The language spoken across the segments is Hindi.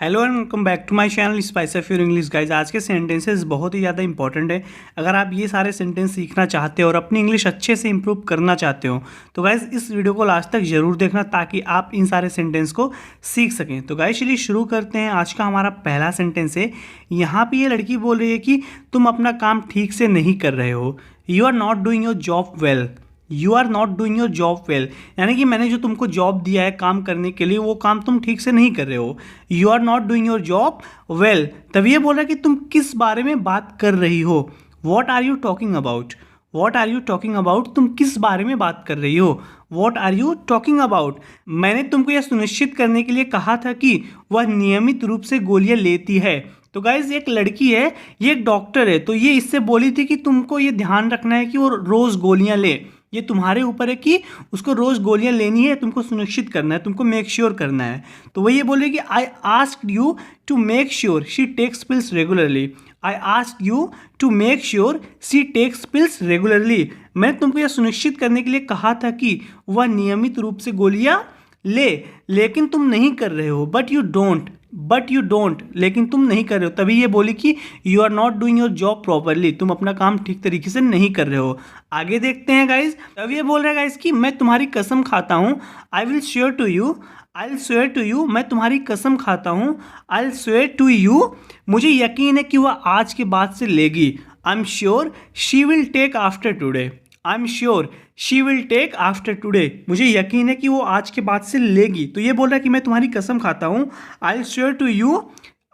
Hello and welcome back to my channel spice of your English guys. आज के सेंटेंसेस बहुत ही ज़्यादा इंपॉर्टेंट है। अगर आप ये सारे सेंटेंस सीखना चाहते हो और अपनी इंग्लिश अच्छे से इंप्रूव करना चाहते हो तो गाइज इस वीडियो को लास्ट तक ज़रूर देखना ताकि आप इन सारे सेंटेंस को सीख सकें। तो गाइज चलिए शुरू करते हैं। आज का हमारा पहला सेंटेंस है। यहाँ पे ये लड़की बोल रही है कि तुम अपना काम ठीक से नहीं कर रहे हो। You are not doing your job well. You are not doing your job well, यानी कि मैंने जो तुमको जॉब दिया है काम करने के लिए वो काम तुम ठीक से नहीं कर रहे हो। You are not doing your job well. तब ये बोल रहा है कि तुम किस बारे में बात कर रही हो। What are you talking about. What are you talking about, तुम किस बारे में बात कर रही हो। What are you talking about. मैंने तुमको यह सुनिश्चित करने के लिए कहा था कि वह नियमित रूप से गोलियां लेती है। तो गाइज एक लड़की है, ये एक डॉक्टर है, तो ये इससे बोली थी कि तुमको ये ध्यान रखना है कि वो रोज़ गोलियां ले। ये तुम्हारे ऊपर है कि उसको रोज़ गोलियां लेनी है, तुमको सुनिश्चित करना है, तुमको मेक श्योर करना है। तो वही ये बोल रही कि I asked you to make sure she takes pills regularly. I asked you to make sure she takes pills regularly. मैंने तुमको यह सुनिश्चित करने के लिए कहा था कि वह नियमित रूप से गोलियां ले, लेकिन तुम नहीं कर रहे हो। बट यू डोंट, लेकिन तुम नहीं कर रहे हो। तभी ये बोली कि you are not doing your job properly, तुम अपना काम ठीक तरीके से नहीं कर रहे हो। आगे देखते हैं गाइज। तभी ये बोल रहा है गाइज कि मैं तुम्हारी कसम खाता हूँ। I will swear to you. I will swear to you, मैं तुम्हारी कसम खाता हूँ। I will swear to you, मुझे यकीन है कि वह आज के बाद से लेगी। I am sure she will take after today. I am sure she will take after today, मुझे यकीन है कि वो आज के बाद से लेगी। तो ये बोल रहा है कि मैं तुम्हारी कसम खाता हूँ। I will sure to you,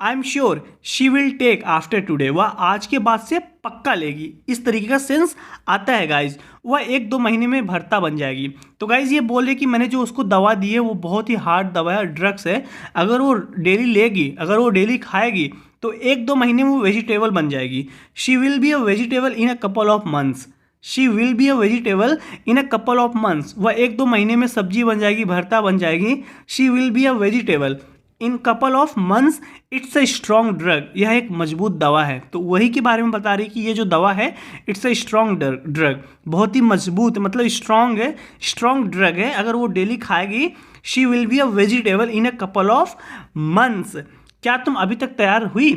I am sure she will take after today, वह आज के बाद से पक्का लेगी। इस तरीके का सेंस आता है गाइज। वह 1-2 महीने में भर्ता बन जाएगी। तो गाइज ये बोल रहे कि मैंने जो उसको दवा दी है वो बहुत ही हार्ड दवा है, ड्रग्स है। अगर वो डेली लेगी, अगर वो डेली खाएगी तो 1-2 महीने में वो वेजिटेबल बन जाएगी। She will be a vegetable in a couple of months. She will be a vegetable in a couple of months, वह 1-2 महीने में सब्जी बन जाएगी, भरता बन जाएगी। She will be a vegetable in couple of months, it's a strong drug, यह एक मजबूत दवा है। तो वही के बारे में बता रही कि ये जो दवा है इट्स अ स्ट्रॉन्ग ड्रग, बहुत ही मजबूत, मतलब स्ट्रॉन्ग है, स्ट्रॉन्ग ड्रग है। अगर वो डेली खाएगी, she will be a vegetable in a couple of months. क्या तुम अभी तक तैयार हुई।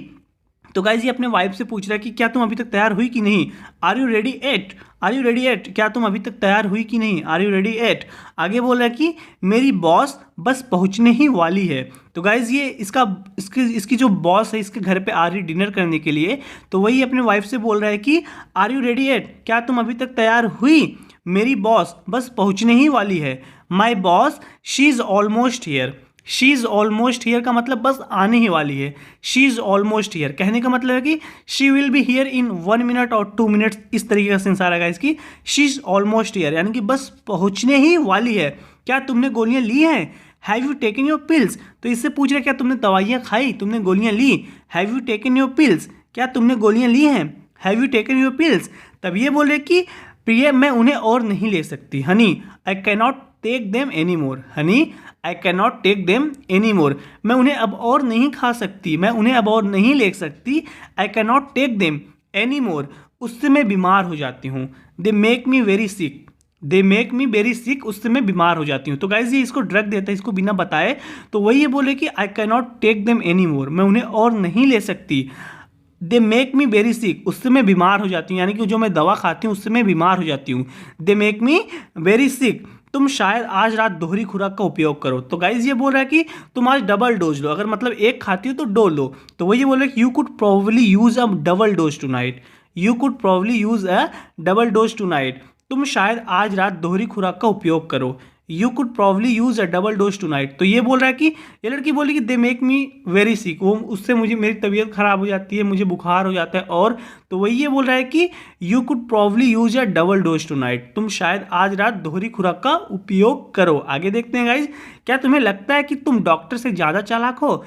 तो गाइज ये अपने वाइफ से पूछ रहा है कि क्या तुम अभी तक तैयार हुई कि नहीं। Are you ready yet. Are you ready yet, क्या तुम अभी तक तैयार हुई कि नहीं। Are you ready yet. आगे बोल रहा है कि मेरी बॉस बस पहुंचने ही वाली है। तो गाइज ये इसकी जो बॉस है इसके घर पे आ रही डिनर करने के लिए। तो वही अपने वाइफ से बोल रहा है कि आर यू रेडी एट, क्या तुम अभी तक तैयार हुई। मेरी बॉस बस पहुंचने ही वाली है। My boss she is almost here. She is almost here का मतलब बस आने ही वाली है। शी इज़ ऑलमोस्ट हियर कहने का मतलब है कि she will be here in 1 minute और 2 मिनट्स, इस तरीके का सेंस आ रहा है इसकी। शी इज़ ऑलमोस्ट हियर यानी कि बस पहुंचने ही वाली है। क्या तुमने गोलियां ली हैं। Have you taken your pills, तो इससे पूछ रहे क्या तुमने दवाइयाँ खाई, तुमने गोलियां ली। Have you taken your pills, क्या तुमने गोलियां ली हैं। Have you taken your pills. तब ये बोल रहे कि प्रिय मैं उन्हें और नहीं ले सकती। Honey I cannot take them any more. Honey I can not take them any more, मैं उन्हें अब और नहीं खा सकती, मैं उन्हें अब और नहीं ले सकती। I can not take them any more, उससे मैं बीमार हो जाती हूँ। They make me very sick. They make me very sick, उससे मैं बीमार हो जाती हूँ। तो गाइज ये इसको ड्रग देता है इसको बिना बताए। तो वही ये बोले कि I can not take them any more, मैं उन्हें और नहीं ले सकती। दे मेक मी वेरी सिक, उससे मैं बीमार हो जाती हूँ, यानी कि जो मैं दवा खाती हूँ उससे मैं बीमार हो जाती हूँ। दे मेक मी वेरी सिक, तुम शायद आज रात दोहरी खुराक का उपयोग करो। तो गाइज ये बोल रहा है कि तुम आज डबल डोज लो, अगर मतलब एक खाती हो तो दो लो। तो वही बोल रहा है कि you could probably use a double dose tonight. You could probably use a double dose tonight, तुम शायद आज रात दोहरी खुराक का उपयोग करो। You could probably use a double dose tonight. तो ये बोल रहा है कि ये लड़की बोली कि दे मेक मी वेरी सिक, वो उससे मुझे मेरी तबीयत खराब हो जाती है, मुझे बुखार हो जाता है। और तो वही ये बोल रहा है कि you could probably use a double dose tonight, तुम शायद आज रात दोहरी खुराक का उपयोग करो। आगे देखते हैं गाइज। क्या तुम्हें लगता है कि तुम डॉक्टर से ज़्यादा चालाक हो।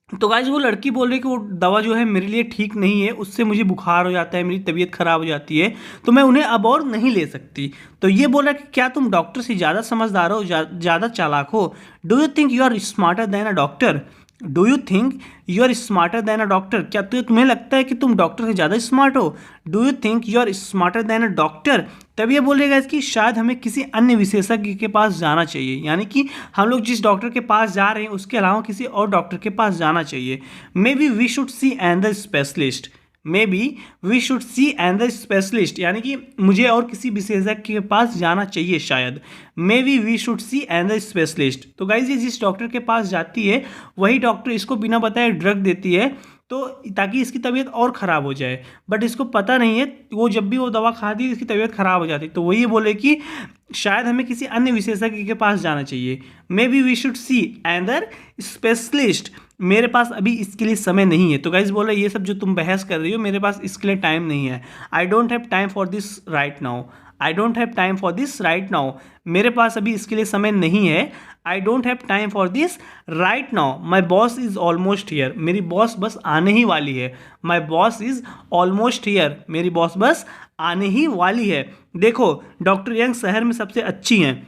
तो गाइज वो लड़की बोल रही है कि वो दवा जो है मेरे लिए ठीक नहीं है, उससे मुझे बुखार हो जाता है, मेरी तबीयत खराब हो जाती है, तो मैं उन्हें अब और नहीं ले सकती। तो ये बोल रहा है कि क्या तुम डॉक्टर से ज़्यादा समझदार हो, ज़्यादा चालाक हो। Do you think you are smarter than a doctor, do you think you are smarter than a doctor? क्या तुम्हें लगता है कि तुम डॉक्टर से ज़्यादा स्मार्ट हो? Do you think you are smarter than a doctor? तब ये बोलेगा इसकी शायद हमें किसी अन्य विशेषज्ञ के पास जाना चाहिए, यानी कि हम लोग जिस डॉक्टर के पास जा रहे हैं उसके अलावा किसी और डॉक्टर के पास जाना चाहिए। Maybe we should see an specialist. Maybe we should see an specialist, यानी कि मुझे और किसी विशेषज्ञ के पास जाना चाहिए शायद। Maybe we should see an specialist. तो गाइज ये जिस डॉक्टर के पास जाती है वही डॉक्टर इसको बिना बताए ड्रग देती है, तो ताकि इसकी तबीयत और ख़राब हो जाए, बट इसको पता नहीं है। वो जब भी वो दवा खाती है इसकी तबीयत ख़राब हो जाती है। तो वही बोले कि शायद हमें किसी अन्य विशेषज्ञ के पास जाना चाहिए। Maybe we should see another specialist. मेरे पास अभी इसके लिए समय नहीं है। तो गाइज बोला ये सब जो तुम बहस कर रही हो मेरे पास इसके लिए टाइम नहीं है। I don't have time for this right now. I don't have time for this right now. मेरे पास अभी इसके लिए समय नहीं है। I don't have time for this right now. My boss is almost here. मेरी बॉस बस आने ही वाली है। My boss is almost here. मेरी बॉस बस आने ही वाली है। देखो डॉक्टर यंग शहर में सबसे अच्छी हैं,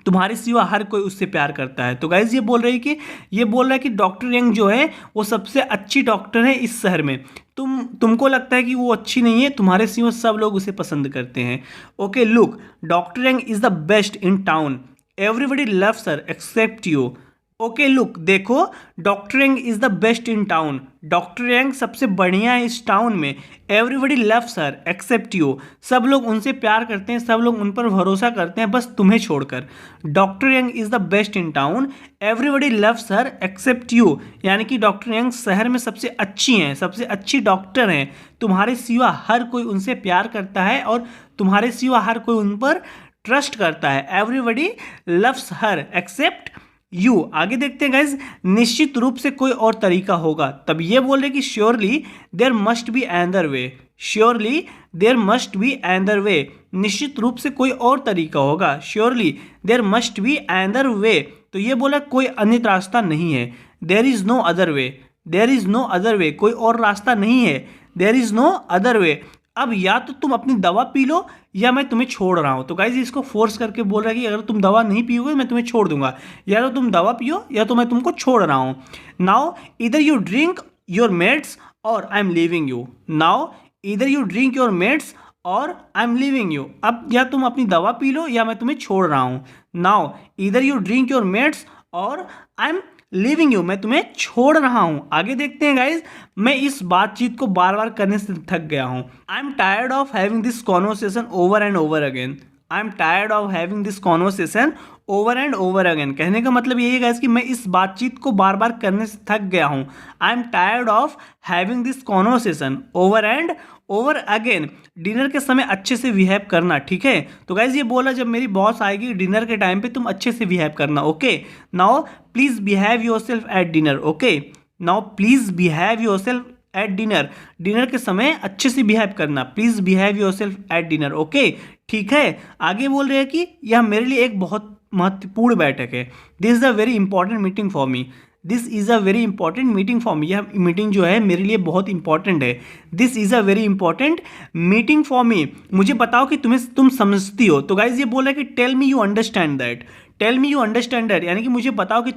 तुम्हारे सिवा हर कोई उससे प्यार करता है। तो गाइज ये बोल रही कि ये बोल रहा है कि डॉक्टर यंग जो है वो सबसे अच्छी डॉक्टर है इस शहर में। तुमको लगता है कि वो अच्छी नहीं है, तुम्हारे सिवा सब लोग उसे पसंद करते हैं। Okay look, doctor young is the best in town. Everybody loves her except you. Okay look, देखो doctor young is the best in town. Doctor Young सबसे बढ़िया है इस टाउन में। Everybody loves her except you. सब लोग उनसे प्यार करते हैं, सब लोग उन पर भरोसा करते हैं, बस तुम्हें छोड़कर। Doctor young is the best in town. Everybody loves her except you, यानी कि डॉक्टर यंग शहर में सबसे अच्छी हैं, सबसे अच्छी डॉक्टर हैं। तुम्हारे सिवा हर कोई उनसे प्यार करता है और तुम्हारे सिवा हर कोई उन पर ट्रस्ट करता है। Everybody loves her except you. आगे देखते हैं गाइज, निश्चित रूप से कोई और तरीका होगा। तब ये बोल रहे कि surely there must be another way. Surely there must be another way. निश्चित रूप से कोई और तरीका होगा। Surely there must be another way. तो ये बोला कोई अन्य रास्ता नहीं है। There is no other way. There is no other way, कोई और रास्ता नहीं है। There is no other way. अब या तो तुम अपनी दवा पी लो या मैं तुम्हें छोड़ रहा हूँ। तो गाइज इसको फोर्स करके बोल रहा है कि अगर तुम दवा नहीं पियोगे मैं तुम्हें छोड़ दूंगा, या तो तुम दवा पियो या तो मैं तुमको छोड़ रहा हूँ। नाउ इधर यू ड्रिंक योर मेड्स और I am leaving you. Now इधर यू ड्रिंक योर मेड्स और आई एम लीविंग यू। अब या तुम अपनी दवा पी लो या मैं तुम्हें छोड़ रहा हूँ। नाउ इधर यू ड्रिंक योर मेड्स और आई एम लीविंग यू, मैं तुम्हें छोड़ रहा हूं। आगे देखते हैं गाइज, मैं इस बातचीत को बार बार करने से थक गया हूं। I am tired of having this conversation over and over again. I am tired of having this conversation over and over again. कहने का मतलब यही है गाइज कि मैं इस बातचीत को बार बार करने से थक गया हूं। I am tired of having this conversation over and over again. Dinner के समय अच्छे से बिहेव करना, ठीक है। तो गाइज ये बोला जब मेरी बॉस आएगी डिनर के टाइम पे तुम अच्छे से बिहेव करना। Okay now please behave yourself at dinner. Okay now please behave yourself at dinner. Dinner के समय अच्छे से बिहेव करना। Please behave yourself at dinner. Okay ठीक है। आगे बोल रहे हैं कि यह मेरे लिए एक बहुत महत्वपूर्ण बैठक है। This is a very important meeting for me. This is a very important meeting for me. यह मीटिंग जो है मेरे लिए बहुत इंपॉर्टेंट है। This is a very important meeting for me. मुझे बताओ कि तुम समझती हो। तो गाइज ये बोला कि tell me you understand that. Tell me you understand that, यानी कि मुझे बताओ कि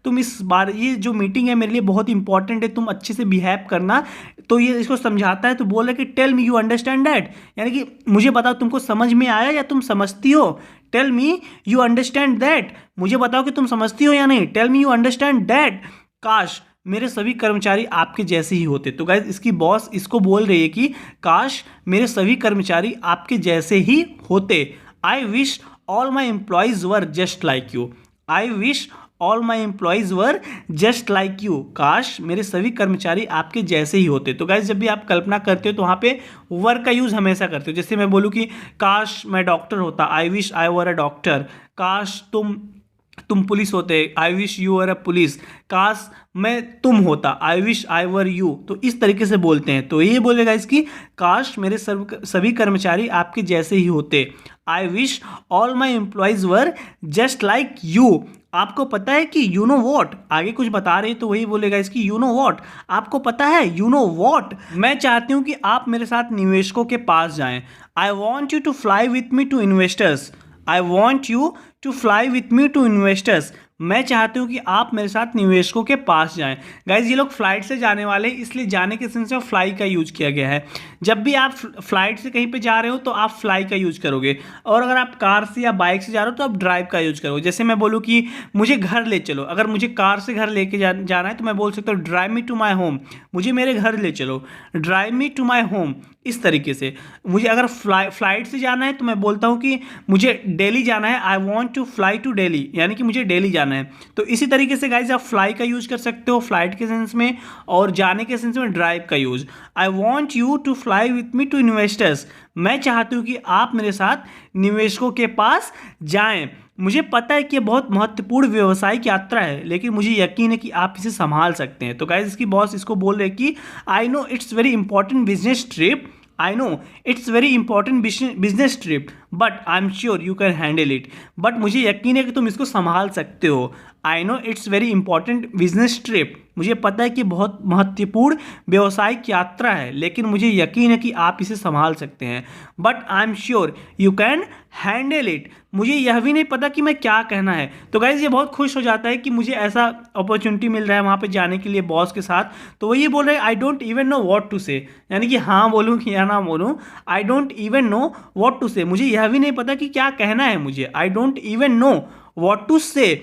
तुम इस बार ये जो मीटिंग है मेरे लिए बहुत इंपॉर्टेंट है, तुम अच्छे से बिहेव करना। तो ये इसको समझाता है। तो बोल रहा है कि tell me you understand that, यानी कि मुझे बताओ तुमको समझ में आया या तुम समझती हो। Tell me you understand that, मुझे बताओ कि तुम समझती हो या नहीं। Tell me you understand that. काश मेरे सभी कर्मचारी आपके जैसे ही होते। तो गाइज इसकी बॉस इसको बोल रही है कि काश मेरे सभी कर्मचारी आपके जैसे ही होते। I wish all my employees were just like you. I wish all my employees were just like you. काश मेरे सभी कर्मचारी आपके जैसे ही होते। तो गाइज जब भी आप कल्पना करते हो तो वहाँ पे वर का यूज़ हमेशा करते हो। जैसे मैं बोलूँ कि काश मैं डॉक्टर होता, I wish I were a doctor. काश तुम पुलिस होते, I wish you are a police. काश मैं तुम होता, I wish I were you. तो इस तरीके से बोलते हैं। तो ये बोलेगा इसकी काश मेरे सभी कर्मचारी आपके जैसे ही होते। I wish all my employees were just like you. आपको पता है कि यू नो वॉट, आगे कुछ बता रहे तो वही बोलेगा इसकी यू नो वॉट। आपको पता है यू नो वॉट, मैं चाहती हूँ कि आप मेरे साथ निवेशकों के पास जाएं। I want you to fly with me to investors. I want you to fly with me to investors. मैं चाहती हूँ कि आप मेरे साथ निवेशकों के पास जाएं। गाइज ये लोग फ्लाइट से जाने वाले हैं, इसलिए जाने के सेंस में फ्लाई का यूज किया गया है। जब भी आप फ्लाइट से कहीं पे जा रहे हो तो आप फ्लाई का यूज करोगे, और अगर आप कार से या बाइक से जा रहे हो तो आप ड्राइव का यूज करोगे। जैसे मैं बोलूँ कि मुझे घर ले चलो, अगर मुझे कार से घर लेके जाना है तो मैं बोल सकता हूँ drive me to my home, मुझे मेरे घर ले चलो, drive me to my home. इस तरीके से मुझे अगर फ्लाइट से जाना है तो मैं बोलता हूँ कि मुझे दिल्ली जाना है, I want to fly to Delhi, यानी कि मुझे दिल्ली जाना है। तो इसी तरीके से गाइज आप फ्लाई का यूज कर सकते हो फ्लाइट के सेंस में, और जाने के सेंस में ड्राइव का use. I want you to fly with me to investors, मैं चाहती हूँ कि आप मेरे साथ निवेशकों के पास जाएं। मुझे पता है कि ये बहुत महत्वपूर्ण व्यावसायिक यात्रा है, लेकिन मुझे यकीन है कि आप इसे संभाल सकते हैं। तो गाइज इसकी बॉस इसको बोल रहे हैं कि I know it's very important business trip, I know it's very important business trip, but I'm sure you can handle it. But मुझे यकीन है कि तुम इसको संभाल सकते हो। I know it's very important business trip, मुझे पता है कि बहुत महत्वपूर्ण व्यावसायिक यात्रा है, लेकिन मुझे यकीन है कि आप इसे संभाल सकते हैं। But I am sure you can handle it, मुझे यह भी नहीं पता कि मैं क्या कहना है। तो गाइज ये बहुत खुश हो जाता है कि मुझे ऐसा अपॉर्चुनिटी मिल रहा है वहाँ पे जाने के लिए बॉस के साथ। तो वो ये बोल रहे हैं I don't even know what to say, यानी कि हाँ बोलूँ कि या ना बोलूँ, I don't even know what to say, मुझे यह भी नहीं पता कि क्या कहना है मुझे। I don't even know what to say.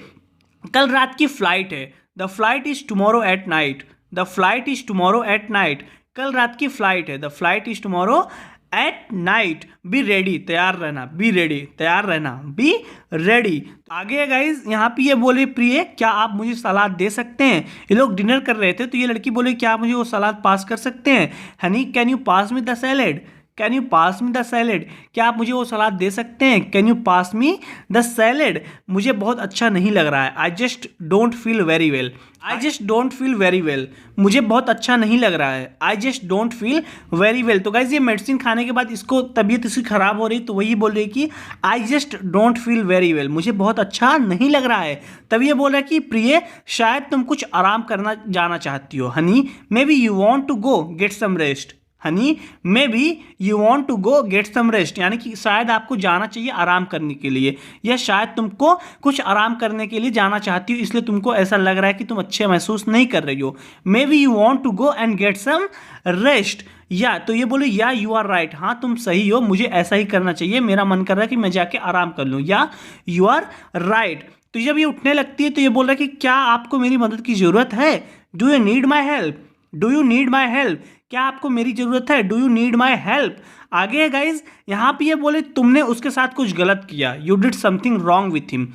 कल रात की फ्लाइट है, the flight is tomorrow at night, the flight is tomorrow at night, कल रात की फ्लाइट है, the flight is tomorrow at night, be ready, तैयार रहना, बी रेडी, तैयार रहना, बी रेडी। आगे गाइज यहाँ पे ये बोले प्रिय क्या आप मुझे सलाद दे सकते हैं। ये लोग डिनर कर रहे थे तो ये लड़की बोले क्या आप मुझे वो सलाद पास कर सकते हैं। Honey can you pass me the salad, can you pass me the salad, क्या आप मुझे वो सलाद दे सकते हैं। Can you pass me the salad, मुझे बहुत अच्छा नहीं लग रहा है। I just don't feel very well, I just don't feel very well, मुझे बहुत अच्छा नहीं लग रहा है। I just don't feel very well. तो गाइज ये मेडिसिन खाने के बाद इसको तबीयत इसकी खराब हो रही, तो वही बोल रही कि I just don't feel very well, मुझे बहुत अच्छा नहीं लग रहा है। तब ये बोल रहा है कि प्रिय शायद तुम कुछ आराम करना जाना चाहती हो। Honey maybe you want to go get some rest, honey maybe you want to go get some rest, यानी कि शायद आपको जाना चाहिए आराम करने के लिए, या शायद तुमको कुछ आराम करने के लिए जाना चाहती हो, इसलिए तुमको ऐसा लग रहा है कि तुम अच्छे महसूस नहीं कर रही हो। Maybe you want to go and get some rest, या तो ये बोले या यू आर राइट, हाँ तुम सही हो, मुझे ऐसा ही करना चाहिए, मेरा मन कर रहा है कि मैं जाके आराम कर लूँ, या यू आर राइट। तो जब ये उठने लगती है तो ये बोल रहा है कि क्या आपको मेरी मदद की ज़रूरत है। Do you need my help, do you need my help, क्या आपको मेरी ज़रूरत है। Do you need my help. आगे गाइज यहाँ पे ये बोले तुमने उसके साथ कुछ गलत किया, you did something wrong with him,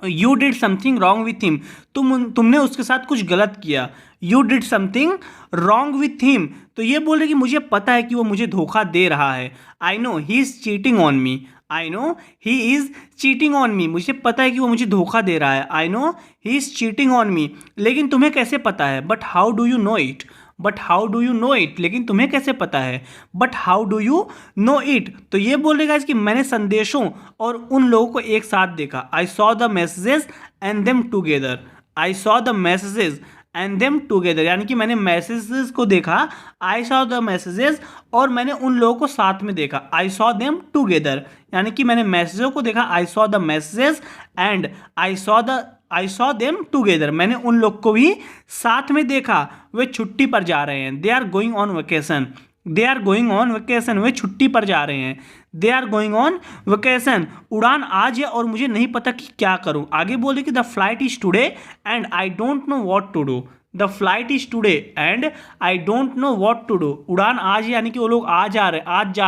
you did something wrong with him, तुमने उसके साथ कुछ गलत किया। You did something wrong with him, तो ये बोले कि मुझे पता है कि वो मुझे धोखा दे रहा है। I know he is cheating on me, I know he is cheating on me, मुझे पता है कि वो मुझे धोखा दे रहा है। I know he is cheating on me, लेकिन तुम्हें कैसे पता है। But how do you know it, but how do you know it, लेकिन तुम्हें कैसे पता है। But how do you know it, तो ये बोलेगा कि मैंने संदेशों और उन लोगों को एक साथ देखा। I saw the messages and them together, I saw the messages and them together, यानी कि मैंने मैसेजेस को देखा, आई सॉ द मैसेजेस, और मैंने उन लोगों को साथ में देखा। आई सॉ देम टुगेदर, यानी कि मैंने मैसेजों को देखा, I saw the messages and I saw them together, मैंने उन लोग को भी साथ में देखा। वे छुट्टी पर जा रहे हैं, they are going on vacation, they are going on vacation, वे छुट्टी पर जा रहे हैं। They are going on vacation, उड़ान आज है और मुझे नहीं पता कि क्या करूं। आगे बोले कि the flight is today and I don't know what to do, the flight is today and I don't know what to do, उड़ान आज है यानी कि वो लोग आज जा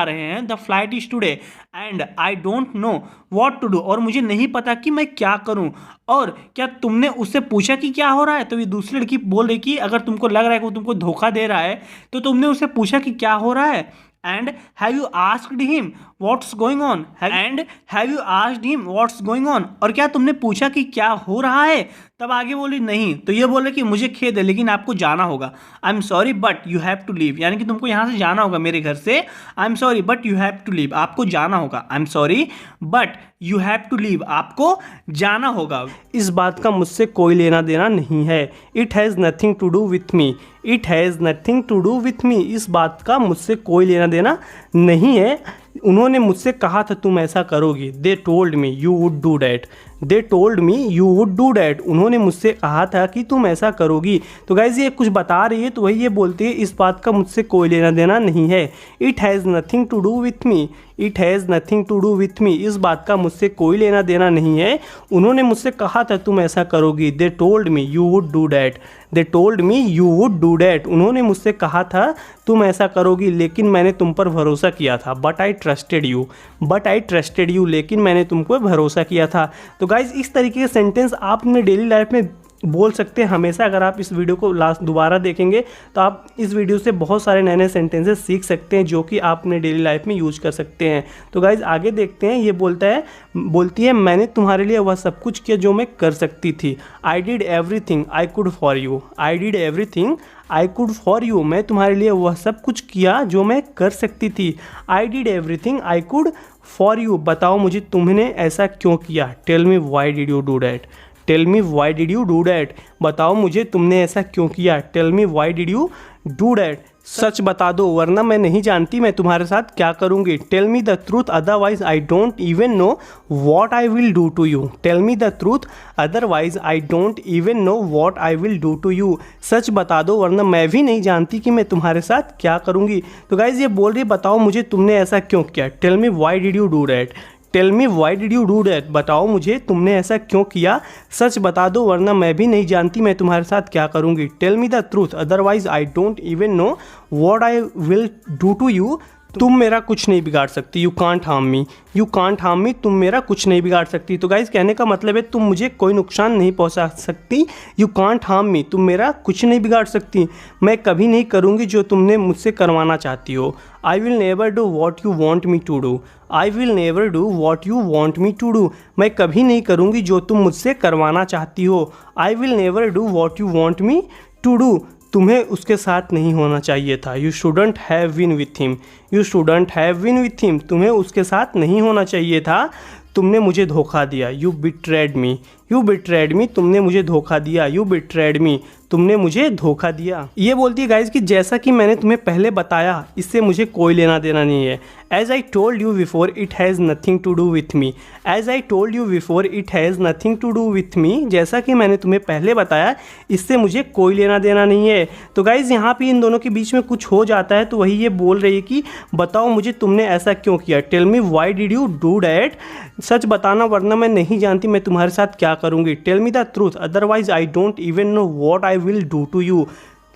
रहे हैं। The flight is today and I don't know what to do, और मुझे नहीं पता कि मैं क्या करूं। और क्या तुमने उससे पूछा कि क्या हो रहा है। तो ये दूसरी लड़की बोल रही कि अगर तुमको लग रहा है कि वो तुमको धोखा दे रहा है तो तुमने उससे पूछा कि क्या हो रहा है। And have you asked him what's going on, and have you asked him what's going on, और क्या तुमने पूछा कि क्या हो रहा है। तब आगे बोली नहीं। तो ये बोले कि मुझे खेद है लेकिन आपको जाना होगा। I am sorry but you have to leave, यानी कि तुमको यहाँ से जाना होगा मेरे घर से। I am sorry but you have to leave, आपको जाना होगा। I am sorry but you have to leave, आपको जाना होगा। इस बात का मुझसे कोई लेना देना नहीं है। It has nothing to do with me, it has nothing to do with me, इस बात का मुझसे कोई लेना देना नहीं है। उन्होंने मुझसे कहा था तुम ऐसा करोगी। They told me you would do that, they told me you would do that, उन्होंने मुझसे कहा था कि तुम ऐसा करोगी। तो गाइज ये कुछ बता रही है तो वही ये बोलती है इस बात का मुझसे कोई लेना देना नहीं है। It has nothing to do with me, it has nothing to do with me, इस बात का मुझसे कोई लेना देना नहीं है। उन्होंने मुझसे कहा था तुम ऐसा करोगी। They told me you would do that, they told me you would do that, उन्होंने मुझसे कहा था तुम ऐसा करोगी लेकिन मैंने तुम पर भरोसा किया था। But I trusted you, but I trusted you, लेकिन मैंने तुमको भरोसा किया था। तो गाइज इस तरीके के सेंटेंस आप अपने डेली लाइफ में बोल सकते हैं हमेशा। अगर आप इस वीडियो को दोबारा देखेंगे तो आप इस वीडियो से बहुत सारे नए नए सेंटेंसेस सीख सकते हैं जो कि आप अपने डेली लाइफ में यूज कर सकते हैं। तो गाइज आगे देखते हैं। ये बोलती है मैंने तुम्हारे लिए वह सब कुछ किया जो मैं कर सकती थी। I did everything I could for you, I did everything I could for you, मैं तुम्हारे लिए वह सब कुछ किया जो मैं कर सकती थी। I did everything I could for you, बताओ मुझे तुमने ऐसा क्यों किया। Tell me why did you do that, tell me why did you do that, बताओ मुझे तुमने ऐसा क्यों किया। Tell me why did you do that, सच बता दो वरना मैं नहीं जानती मैं तुम्हारे साथ क्या करूँगी। Tell me the truth otherwise I don't even know what I will do to you, tell me the truth otherwise I don't even know what I will do to you, सच बता दो वरना मैं भी नहीं जानती कि मैं तुम्हारे साथ क्या करूँगी। तो गाइज ये बोल रही बताओ मुझे तुमने ऐसा क्यों किया। Tell me why did you do that, tell me why did you do that, बताओ मुझे तुमने ऐसा क्यों किया। सच बता दो वरना मैं भी नहीं जानती मैं तुम्हारे साथ क्या करूँगी। Tell me the truth otherwise I don't even know what I will do to you, तुम मेरा कुछ नहीं बिगाड़ सकती। You can't harm me, you can't harm me, तुम मेरा कुछ नहीं बिगाड़ सकती। तो गाइज कहने का मतलब है तुम मुझे कोई नुकसान नहीं पहुंचा सकती। यू कांट हार्म मी, तुम मेरा कुछ नहीं बिगाड़ सकती। मैं कभी नहीं करूँगी जो तुमने मुझसे करवाना चाहती हो। I will never do what you want me to do, I will never do what you want me to do, मैं कभी नहीं करूँगी जो तुम मुझसे करवाना चाहती हो। I will never do what you want me to do, तुम्हें उसके साथ नहीं होना चाहिए था। You shouldn't have been with him, you shouldn't have been with him, तुम्हें उसके साथ नहीं होना चाहिए था। तुमने मुझे धोखा दिया। You betrayed me, you betrayed me, तुमने मुझे धोखा दिया। यू बिट्रेड मी, तुमने मुझे धोखा दिया। ये बोलती है गाइज कि जैसा कि मैंने तुम्हें पहले बताया इससे मुझे कोई लेना देना नहीं है। As I told you before it has nothing to do with me, as I told you before it has nothing to do with me, जैसा कि मैंने तुम्हें पहले बताया इससे मुझे कोई लेना देना नहीं है। तो गाइज यहाँ पे इन दोनों के बीच में कुछ हो जाता है तो वही ये बोल रही है कि बताओ मुझे तुमने ऐसा क्यों किया। Tell me why did you do that, सच बताना वरना मैं नहीं जानती मैं तुम्हारे साथ क्या करूँगी। Tell me the truth otherwise I don't even know what I will do to you,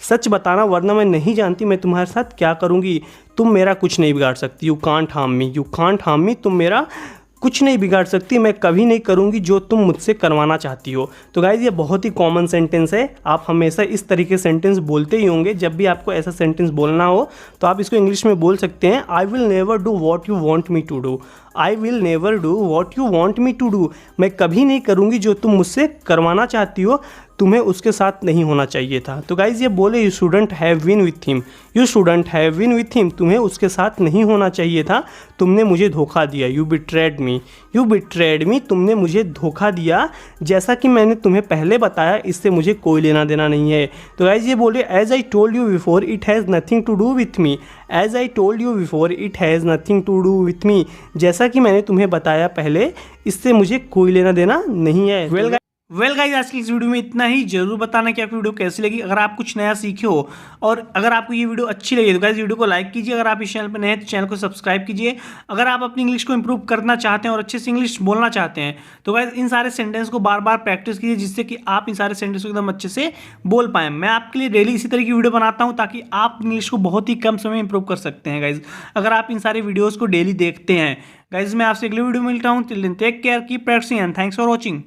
सच बताना वरना मैं नहीं जानती मैं तुम्हारे साथ क्या करूँगी। तुम मेरा कुछ नहीं बिगाड़ सकती। You can't harm me, you can't harm me, तुम मेरा कुछ नहीं बिगाड़ सकती। मैं कभी नहीं करूँगी जो तुम मुझसे करवाना चाहती हो। तो गाइज ये बहुत ही कॉमन सेंटेंस है। आप हमेशा इस तरीके सेंटेंस बोलते ही होंगे। जब भी आपको ऐसा सेंटेंस बोलना हो तो आप इसको इंग्लिश में बोल सकते हैं। I will never do what you want me to do, I will never do what you want me to do, मैं कभी नहीं करूँगी जो तुम मुझसे करवाना चाहती हो। तुम्हें उसके साथ नहीं होना चाहिए था। तो गाइज ये बोले you shouldn't have been with him, you shouldn't have been with him, तुम्हें उसके साथ नहीं होना चाहिए था। तुमने मुझे धोखा दिया। You betrayed me, you betrayed me, तुमने मुझे धोखा दिया। जैसा कि मैंने तुम्हें पहले बताया इससे मुझे कोई लेना देना नहीं है। तो गाइज ये बोले as I told you before it has nothing to do with me, as I told you before it has nothing to do with me, जैसा कि मैंने तुम्हें बताया पहले इससे मुझे कोई लेना देना नहीं है। वेल गाइज आज की इस वीडियो में इतना ही। जरूर बताना कि आपको वीडियो कैसी लगी। अगर आप कुछ नया सीखे हो और अगर आपको ये वीडियो अच्छी लगी तो गाइज वीडियो को लाइक कीजिए। अगर आप इस चैनल पर नए हैं तो चैनल को सब्सक्राइब कीजिए। अगर आप अपनी इंग्लिश को इंप्रूव करना चाहते हैं और अच्छे से इंग्लिश बोलना चाहते हैं तो गाइज इन सारे सेंटेंस को बार बार प्रैक्टिस कीजिए जिससे कि आप इन सारे सेंटेंस को एकदम अच्छे से बोल पाएँ। मैं आपके लिए डेली इसी तरह की वीडियो बनाता हूँ ताकि आप इंग्लिश को बहुत ही कम समय में इंप्रूव कर सकते हैं गाइज, अगर आप इन सारे वीडियोज़ को डेली देखते हैं। गाइज मैं आपसे अगली वीडियो में मिलता हूँ। Till then take care, keep practicing and thanks for watching.